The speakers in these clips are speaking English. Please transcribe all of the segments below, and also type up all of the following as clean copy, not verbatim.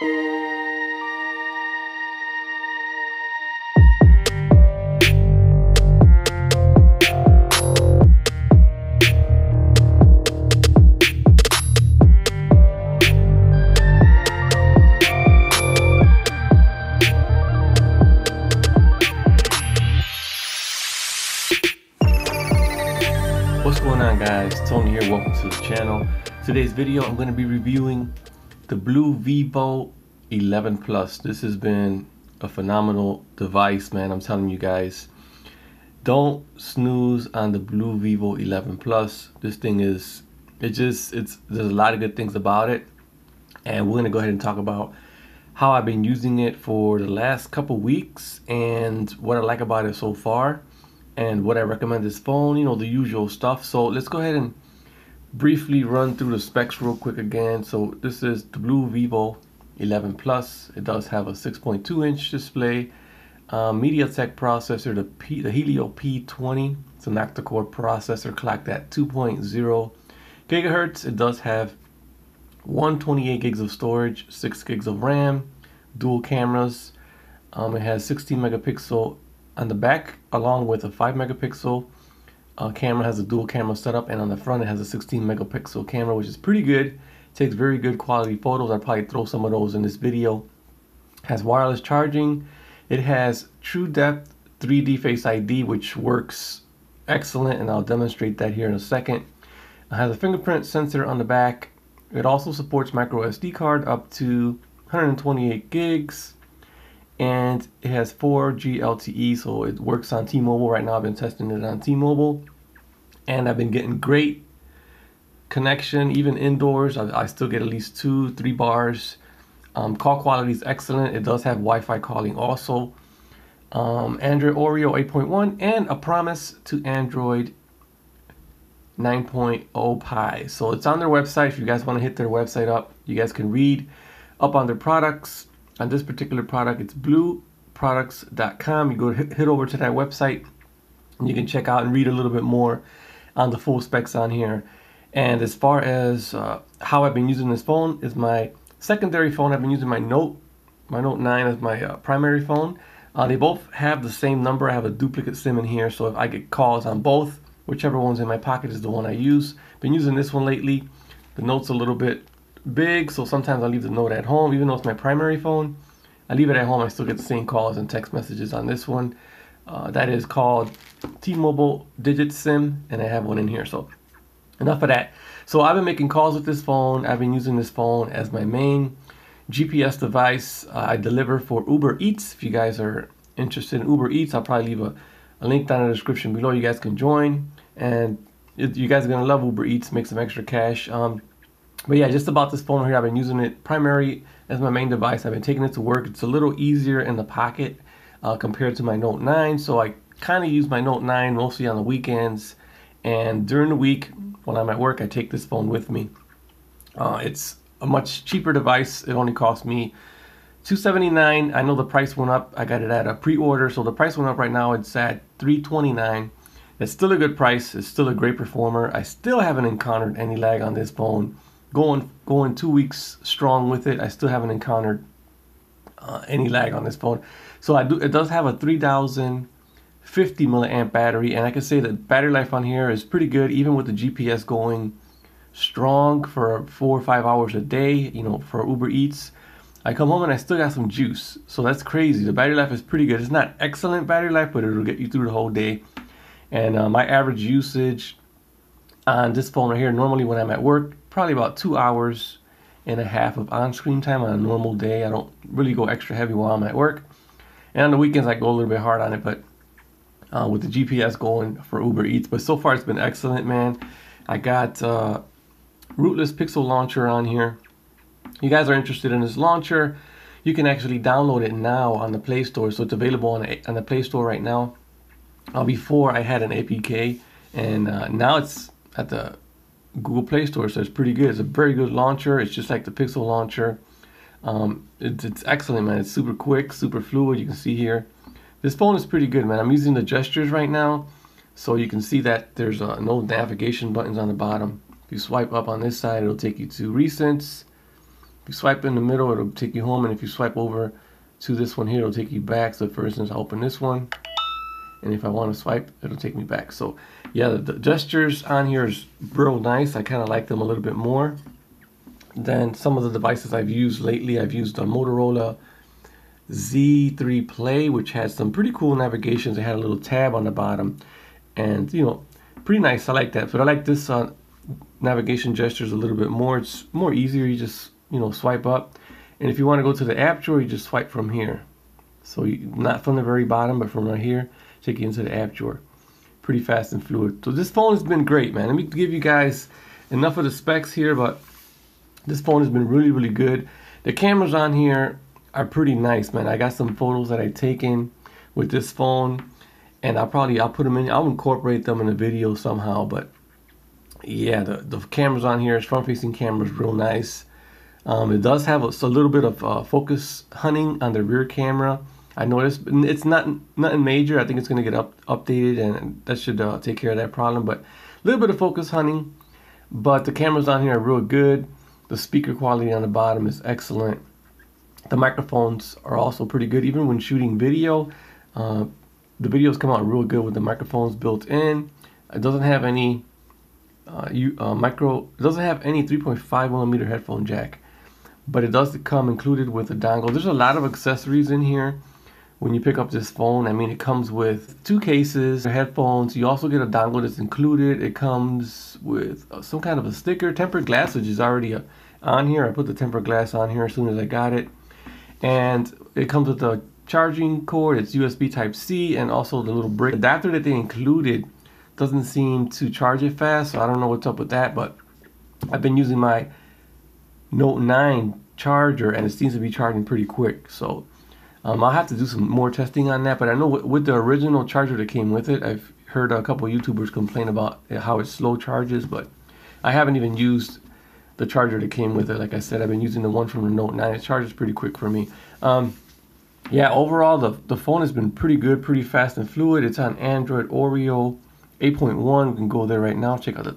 What's going on, guys? Tony here. Welcome to the channel. Today's video, I'm going to be reviewing the Blu Vivo 11 Plus. This has been a phenomenal device, man. I'm telling you guys, don't snooze on the Blu Vivo 11 Plus. This thing is, there's a lot of good things about it, and we're going to go ahead and talk about how I've been using it for the last couple weeks and what I like about it so far, and what I recommend this phone, you know, the usual stuff. So let's go ahead and briefly run through the specs real quick again. So this is the Blu Vivo 11 Plus. It does have a 6.2-inch display, MediaTek processor, the Helio P20. It's an octa-core processor clocked at 2.0 gigahertz. It does have 128 gigs of storage, 6 gigs of RAM, dual cameras. It has 16 megapixel on the back, along with a 5 megapixel camera. Has a dual camera setup, and on the front it has a 16 megapixel camera, which is pretty good. Takes very good quality photos. I'll probably throw some of those in this video. Has wireless charging. It has True Depth 3D Face ID, which works excellent, and I'll demonstrate that here in a second. It has a fingerprint sensor on the back. It also supports micro SD card up to 128 gigs. And it has 4G LTE, so it works on T-Mobile. Right now I've been testing it on T-Mobile, and I've been getting great connection, even indoors. I still get at least 2-3 bars. Call quality is excellent. It does have Wi-Fi calling also. Android Oreo 8.1 and a promise to Android 9.0 Pie. So it's on their website. If you guys want to hit their website up, you guys can read up on their products. On this particular product, it's blueproducts.com. You go hit over to that website, and you can check out and read a little bit more on the full specs on here. And as far as how I've been using this phone, is my secondary phone. I've been using my Note 9 as my primary phone. They both have the same number. I have a duplicate SIM in here, so if I get calls on both, whichever one's in my pocket is the one I use. Been using this one lately. The Note's a little bit big, so sometimes I leave the Note at home. Even though it's my primary phone, I leave it at home. I still get the same calls and text messages on this one. That is called T-Mobile Digit SIM, and I have one in here. So enough of that. So I've been making calls with this phone. I've been using this phone as my main GPS device. I deliver for Uber Eats. If you guys are interested in Uber Eats, I'll probably leave a link down in the description below. You guys can join, and you guys are gonna love Uber Eats. Make some extra cash. But yeah, just about this phone here, I've been using it primary as my main device. I've been taking it to work. It's a little easier in the pocket compared to my Note 9. So I kind of use my Note 9 mostly on the weekends. And during the week, when I'm at work, I take this phone with me. It's a much cheaper device. It only cost me $279. I know the price went up. I got it at a pre-order. So the price went up right now. It's at $329. It's still a good price. It's still a great performer. I still haven't encountered any lag on this phone. Going 2 weeks strong with it, I still haven't encountered any lag on this phone. So it does have a 3050 milliamp battery, and I can say that battery life on here is pretty good, even with the GPS going strong for 4 or 5 hours a day. You know, for Uber Eats, I come home and I still got some juice. So that's crazy. The battery life is pretty good. It's not excellent battery life, but it'll get you through the whole day. And my average usage on this phone right here, normally when I'm at work, probably about 2.5 hours of on-screen time on a normal day. I don't really go extra heavy while I'm at work. And on the weekends, I go a little bit hard on it, but with the GPS going for Uber Eats. But so far, it's been excellent, man. I got rootless Pixel launcher on here. You guys are interested in this launcher, you can actually download it now on the Play Store. So it's available on the Play Store right now. Before I had an APK, and now it's at the Google Play Store, so it's pretty good. It's a very good launcher. It's just like the Pixel launcher. It's excellent, man. It's super quick, super fluid. You can see here. This phone is pretty good, man. I'm using the gestures right now, so you can see that there's no navigation buttons on the bottom. If you swipe up on this side, it'll take you to recents. If you swipe in the middle, it'll take you home, and if you swipe over to this one here, it'll take you back. So for instance, I open this one, and if I want to swipe, it'll take me back. So yeah, the gestures on here is real nice. I kind of like them a little bit more than some of the devices I've used lately. I've used a Motorola Z3 Play, which had some pretty cool navigations. It had a little tab on the bottom, and you know, pretty nice. I like that. But I like this navigation gestures a little bit more. It's more easier. You just, you know, swipe up, and if you want to go to the app drawer, you just swipe from here. So not from the very bottom, but from right here, take you into the app drawer. Pretty fast and fluid. So this phone has been great, man. Let me give you guys enough of the specs here, but this phone has been really, really good. The cameras on here are pretty nice, man. I got some photos that I've taken with this phone, and I'll put them in. I'll incorporate them in a video somehow. But yeah, the cameras on here, front-facing cameras, real nice. It does have a little bit of focus hunting on the rear camera. I noticed it's nothing major. I think it's going to get updated, and that should take care of that problem. But a little bit of focus hunting. But the cameras on here are real good. The speaker quality on the bottom is excellent. The microphones are also pretty good, even when shooting video. The videos come out real good with the microphones built in. It doesn't have any It doesn't have any 3.5mm headphone jack, but it does come included with a dongle. There's a lot of accessories in here when you pick up this phone. I mean, it comes with 2 cases, headphones. You also get a dongle that's included. It comes with some kind of a sticker. Tempered glass, which is already on here. I put the tempered glass on here as soon as I got it. And it comes with a charging cord. It's USB Type-C, and also the little brick adapter that they included doesn't seem to charge it fast, so I don't know what's up with that. But I've been using my Note 9 charger, and it seems to be charging pretty quick. So I'll have to do some more testing on that. But I know with the original charger that came with it, I've heard a couple of YouTubers complain about how it slow charges, but I haven't even used the charger that came with it. Like I said, I've been using the one from the Note 9. It charges pretty quick for me. Yeah, overall the phone has been pretty good, pretty fast and fluid. It's on Android Oreo 8.1. We can go there right now. Check out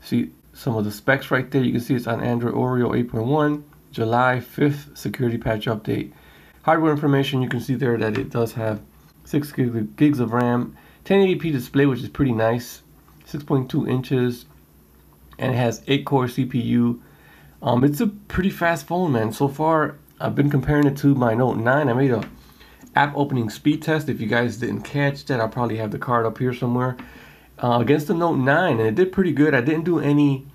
see some of the specs right there. You can see it's on Android Oreo 8.1, July 5th security patch update. Hardware information, you can see there that it does have 6 gigs of RAM, 1080p display, which is pretty nice, 6.2 inches, and it has 8-core CPU. It's a pretty fast phone, man. So far, I've been comparing it to my Note 9. I made a app opening speed test. If you guys didn't catch that, I'll probably have the card up here somewhere. Against the Note 9, and it did pretty good. I didn't do any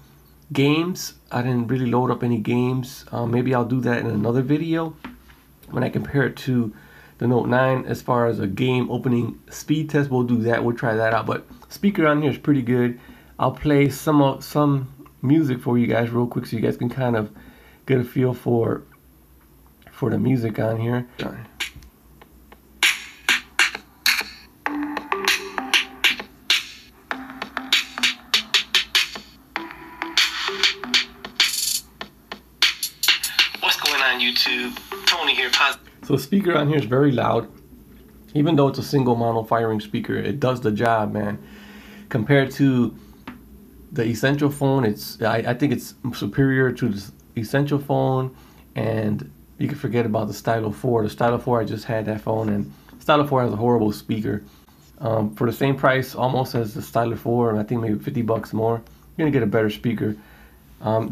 games. I didn't really load up any games. Maybe I'll do that in another video when I compare it to the Note 9 as far as a game opening speed test. We'll do that. We'll try that out. But speaker on here is pretty good. I'll play some music for you guys real quick so you guys can kind of get a feel for the music on here. What's going on, YouTube? Tony here. So the speaker on here is very loud. Even though it's a single mono firing speaker, it does the job, man. Compared to the Essential phone, I think it's superior to the Essential phone, and you can forget about the Stylo 4. The Stylo 4, I just had that phone, and Stylo 4 has a horrible speaker. For the same price, almost as the Stylo 4, and I think maybe 50 bucks more, you're gonna get a better speaker.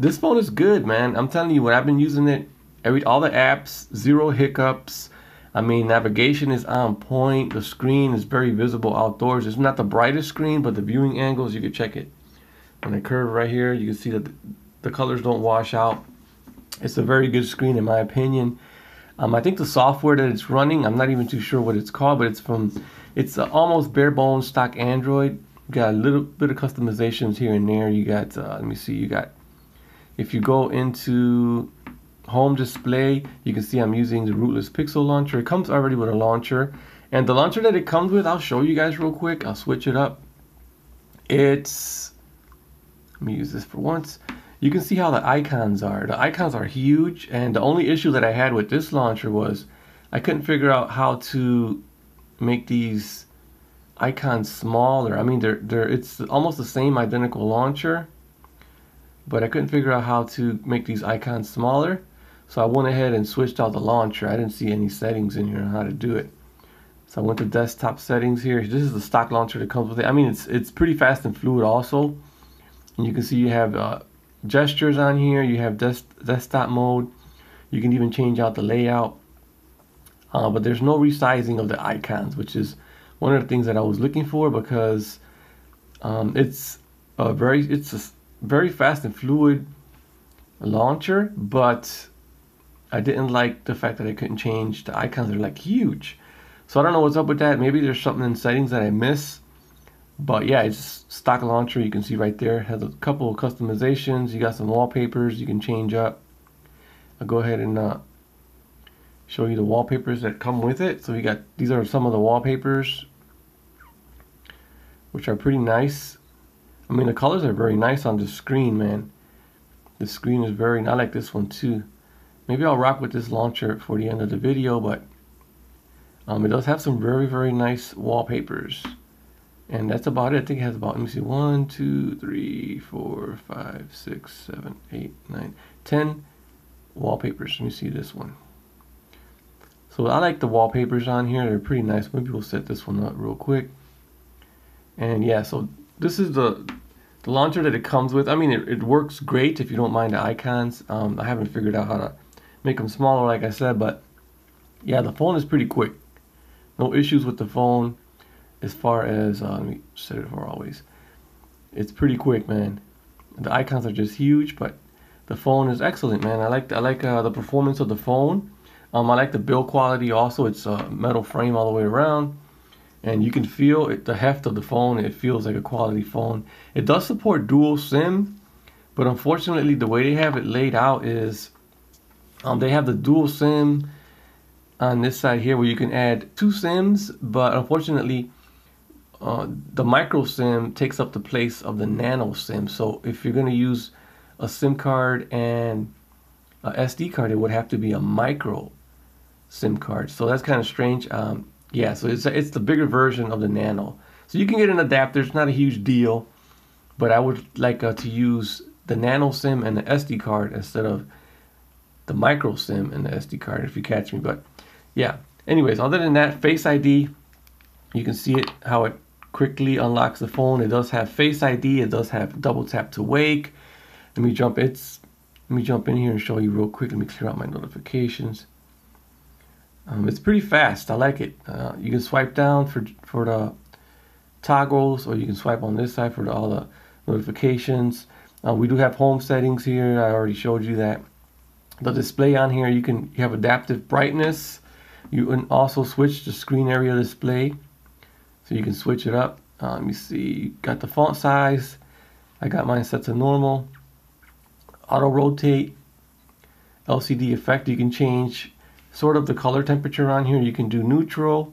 This phone is good, man. I'm telling you what, I've been using it. All the apps, 0 hiccups. I mean, navigation is on point. The screen is very visible outdoors. It's not the brightest screen, but the viewing angles, you can check it. When I curve right here, you can see that the colors don't wash out. It's a very good screen in my opinion. I think the software that it's running, I'm not even too sure what it's called, but it's almost bare bones stock Android. You got a little bit of customizations here and there. You got, let me see, if you go into home display, you can see I'm using the rootless pixel launcher. It comes already with a launcher, and the launcher that it comes with, I'll show you guys real quick. I'll switch it up. Let me use this for once. You can see how the icons are. The icons are huge, and the only issue that I had with this launcher was I couldn't figure out how to make these icons smaller. I mean, it's almost the same identical launcher, but I couldn't figure out how to make these icons smaller. So I went ahead and switched out the launcher. I didn't see any settings in here on how to do it. So I went to desktop settings here. This is the stock launcher that comes with it. I mean, it's pretty fast and fluid also. And you can see you have gestures on here. You have desktop mode. You can even change out the layout. But there's no resizing of the icons, which is one of the things that I was looking for, because it's a very fast and fluid launcher, but I didn't like the fact that I couldn't change the icons. They're like huge. So I don't know what's up with that. Maybe there's something in settings that I miss. But yeah, it's stock launcher. You can see right there. It has a couple of customizations. You got some wallpapers you can change up. I'll go ahead and show you the wallpapers that come with it. So these are some of the wallpapers, which are pretty nice. I mean, the colors are very nice on the screen, man. The screen is very, I like this one too. Maybe I'll rock with this launcher for the end of the video, but it does have some very, very nice wallpapers. And that's about it. I think it has about, let me see, 1, 2, 3, 4, 5, 6, 7, 8, 9, 10 wallpapers. Let me see this one. So I like the wallpapers on here. They're pretty nice. Maybe we'll set this one up real quick. And yeah, so this is the launcher that it comes with. I mean, it works great if you don't mind the icons. I haven't figured out how to make them smaller, like I said, but yeah, the phone is pretty quick. No issues with the phone as far as, let me set it for always. It's pretty quick, man. The icons are just huge, but the phone is excellent, man. I like the performance of the phone. I like the build quality also. It's a metal frame all the way around, and you can feel it, the heft of the phone. It feels like a quality phone. It does support dual SIM, but unfortunately the way they have it laid out is they have the dual SIM on this side here where you can add 2 SIMs, but unfortunately the micro SIM takes up the place of the nano SIM. So if you're going to use a SIM card and a SD card, it would have to be a micro SIM card. So that's kind of strange. Yeah, so it's the bigger version of the nano. So you can get an adapter. It's not a huge deal, but I would like to use the nano SIM and the SD card instead of the micro SIM and the SD card, if you catch me. But yeah, anyways, other than that, Face ID, you can see it, how it quickly unlocks the phone. It does have Face ID. It does have double tap to wake. Let me jump in here and show you real quick. Let me clear out my notifications. It's pretty fast. I like it. You can swipe down for the toggles, or you can swipe on this side for all the notifications. We do have home settings here. I already showed you that. The display on here, you have adaptive brightness. You can also switch the screen area display, so you can switch it up. Let me see. Got the font size. I got mine set to normal. Auto rotate, LCD effect. You can change sort of the color temperature on here. You can do neutral.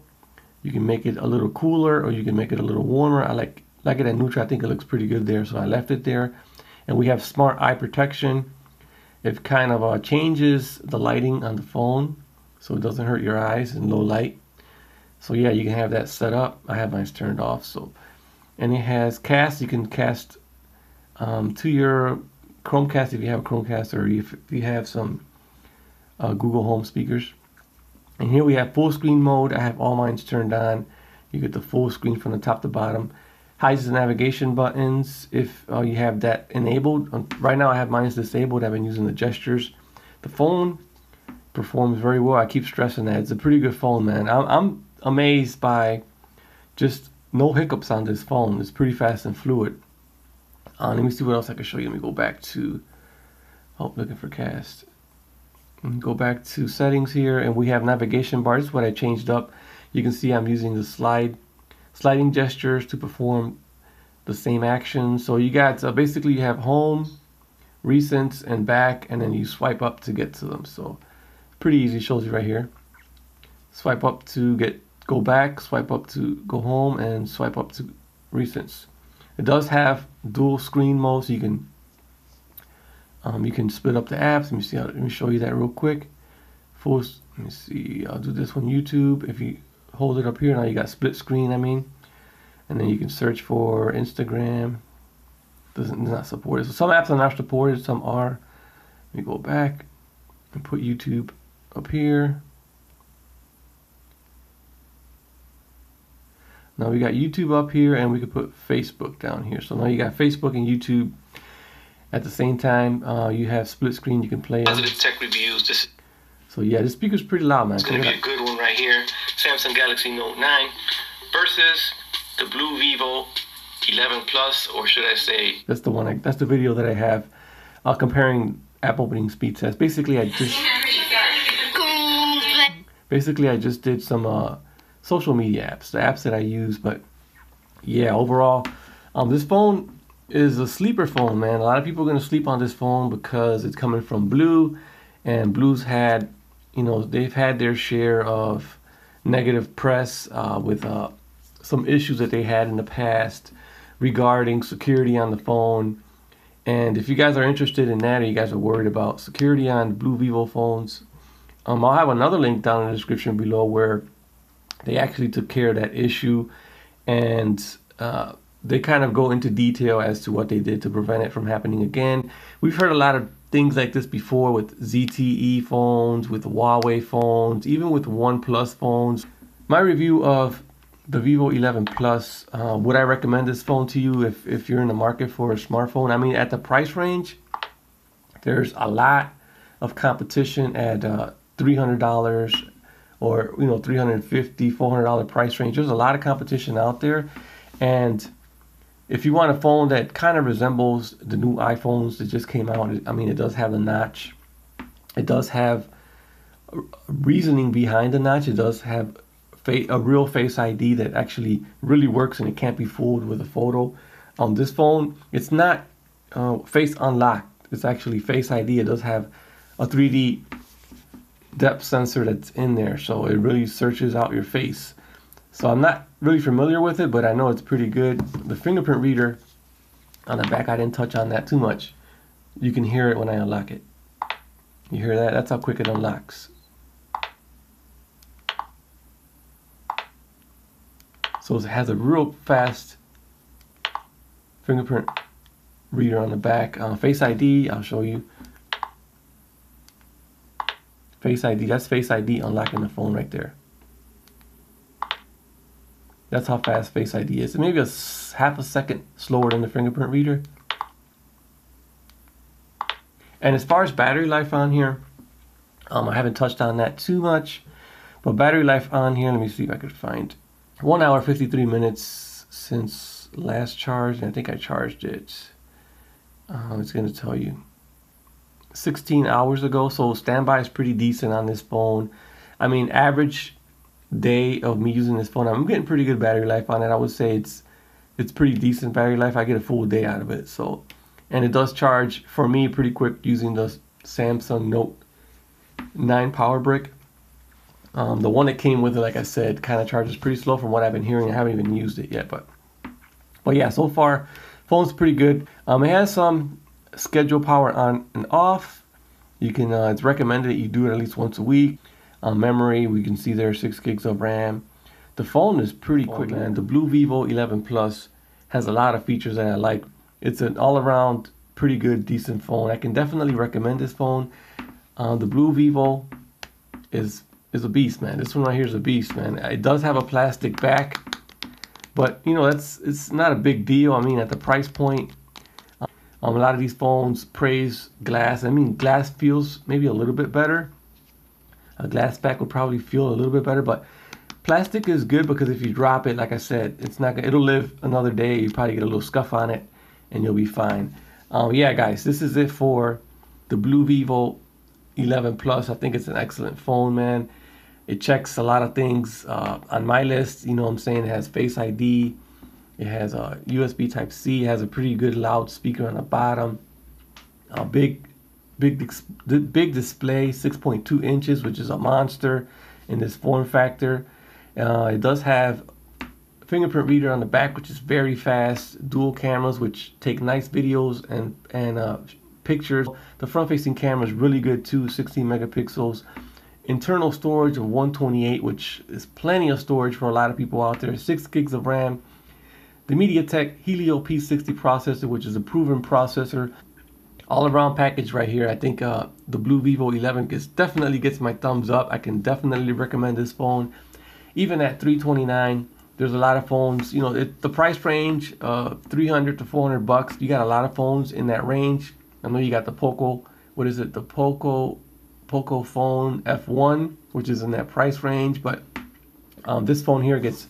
You can make it a little cooler, or you can make it a little warmer. I like it at neutral. I think it looks pretty good there, so I left it there. And we have smart eye protection. It kind of changes the lighting on the phone, so it doesn't hurt your eyes in low light. So yeah, you can have that set up. I have mine turned off. So, and it has cast. You can cast to your Chromecast if you have a Chromecast, or if you have some Google Home speakers. And here we have full screen mode. I have all mine turned on. You get the full screen from the top to bottom. Hides the navigation buttons if you have that enabled. Right now I have mine disabled. I've been using the gestures. The phone performs very well. I keep stressing that. It's a pretty good phone, man. I'm amazed by just no hiccups on this phone. It's pretty fast and fluid. Let me see what else I can show you. Let me go back to, looking for cast. Go back to settings here, and we have navigation bar. This is what I changed up. You can see I'm using the sliding gestures to perform the same action. So you got basically you have home, recents, and back, and then you swipe up to get to them. So pretty easy. It shows you right here. Swipe up to go back, swipe up to go home, and swipe up to recents. It does have dual screen mode, so you can split up the apps. Let me show you that real quick. Let me see. I'll do this one. YouTube. If you hold it up here, now you got split screen. And then you can search for Instagram. Does not support it. So some apps are not supported. Some are. Let me go back. and put YouTube up here. Now we got YouTube up here, and we could put Facebook down here. So now you got Facebook and YouTube at the same time. You have split screen you can play in. Positive tech reviews. So yeah, this speaker's pretty loud, man. It's gonna be a good one right here. Samsung Galaxy Note 9 versus the Blu Vivo 11 Plus, or should I say? That's the one. That's the video that I have comparing app opening speed tests. Basically, I just did some social media apps, the apps that I use. But yeah, overall, this phone is a sleeper phone, man. A lot of people are gonna sleep on this phone because it's coming from Blu, and Blu's had, you know, they've had their share of negative press with some issues that they had in the past regarding security on the phone. And if you guys are interested in that, or you guys are worried about security on Blu Vivo phones, I'll have another link down in the description below where they actually took care of that issue, and they kind of go into detail as to what they did to prevent it from happening again. We've heard a lot of things like this before with ZTE phones, with Huawei phones, even with OnePlus phones. My review of the Vivo 11 Plus, would I recommend this phone to you if you're in the market for a smartphone? I mean, at the price range, there's a lot of competition at $300 or, you know, $350, $400 price range. There's a lot of competition out there, and if you want a phone that kind of resembles the new iPhones that just came out, I mean, it does have the notch. It does have reasoning behind the notch. It does have a real Face ID that actually really works, and it can't be fooled with a photo. On this phone, it's not face unlocked. It's actually Face ID. It does have a 3D depth sensor that's in there, so it really searches out your face. So I'm not really familiar with it, but I know it's pretty good. The fingerprint reader on the back, I didn't touch on that too much. You can hear it when I unlock it. You hear that? That's how quick it unlocks. So it has a real fast fingerprint reader on the back. Face ID, I'll show you. Face ID, that's Face ID unlocking the phone right there. That's how fast Face ID is. Maybe half a second slower than the fingerprint reader. And as far as battery life on here, I haven't touched on that too much. But battery life on here, let me see if I could find 1 hour 53 minutes since last charge. And I think I charged it, it's going to tell you 16 hours ago. So standby is pretty decent on this phone. I mean, average day of me using this phone, I'm getting pretty good battery life on it. I would say it's pretty decent battery life. I get a full day out of it. So, and it does charge for me pretty quick using the Samsung Note 9 power brick. The one that came with it, like I said, kind of charges pretty slow from what I've been hearing. I haven't even used it yet, but yeah, so far phone's pretty good. It has some schedule power on and off. You can it's recommended that you do it at least once a week. Memory, we can see there 6 gigs of RAM. The phone is pretty quick, man. The Blu Vivo 11 Plus has a lot of features that I like. It's an all-around pretty good, decent phone. I can definitely recommend this phone. The Blu Vivo is a beast, man. This one right here is a beast, man. It does have a plastic back, but you know, it's not a big deal. I mean, at the price point, a lot of these phones praise glass. I mean, glass feels maybe a little bit better. A glass back would probably feel a little bit better, but plastic is good because if you drop it, like I said, it'll live another day. You probably get a little scuff on it, and you'll be fine. Yeah, guys, this is it for the Blu Vivo 11 Plus. I think it's an excellent phone, man. It checks a lot of things on my list. You know what I'm saying? It has Face ID. It has a USB Type-C. It has a pretty good loudspeaker on the bottom. A big display, 6.2 inches, which is a monster in this form factor. It does have fingerprint reader on the back, which is very fast. Dual cameras, which take nice videos and pictures. The front-facing camera is really good too, 16 megapixels. Internal storage of 128, which is plenty of storage for a lot of people out there. 6 gigs of RAM. The MediaTek Helio P60 processor, which is a proven processor. all around package right here. I think the Blu Vivo 11 definitely gets my thumbs up. I can definitely recommend this phone. Even at $329, there's a lot of phones. You know, the price range, $300 to $400. You got a lot of phones in that range. I know you got the Poco. What is it? The Poco phone F1, which is in that price range. But this phone here gets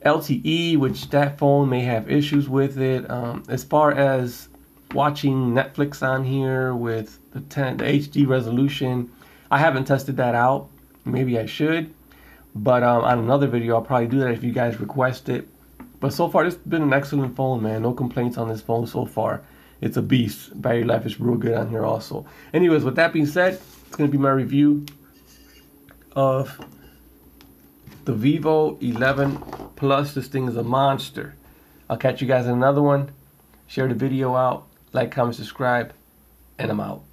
LTE, which that phone may have issues with it. As far as watching Netflix on here with the HD resolution, I haven't tested that out. Maybe I should, but on another video I'll probably do that if you guys request it. But so far, this has been an excellent phone, man. No complaints on this phone so far. It's a beast. Battery life is real good on here also. Anyways, with that being said, it's going to be my review of the Vivo 11 Plus. This thing is a monster. I'll catch you guys in another one. Share the video out. Like, comment, subscribe, and I'm out.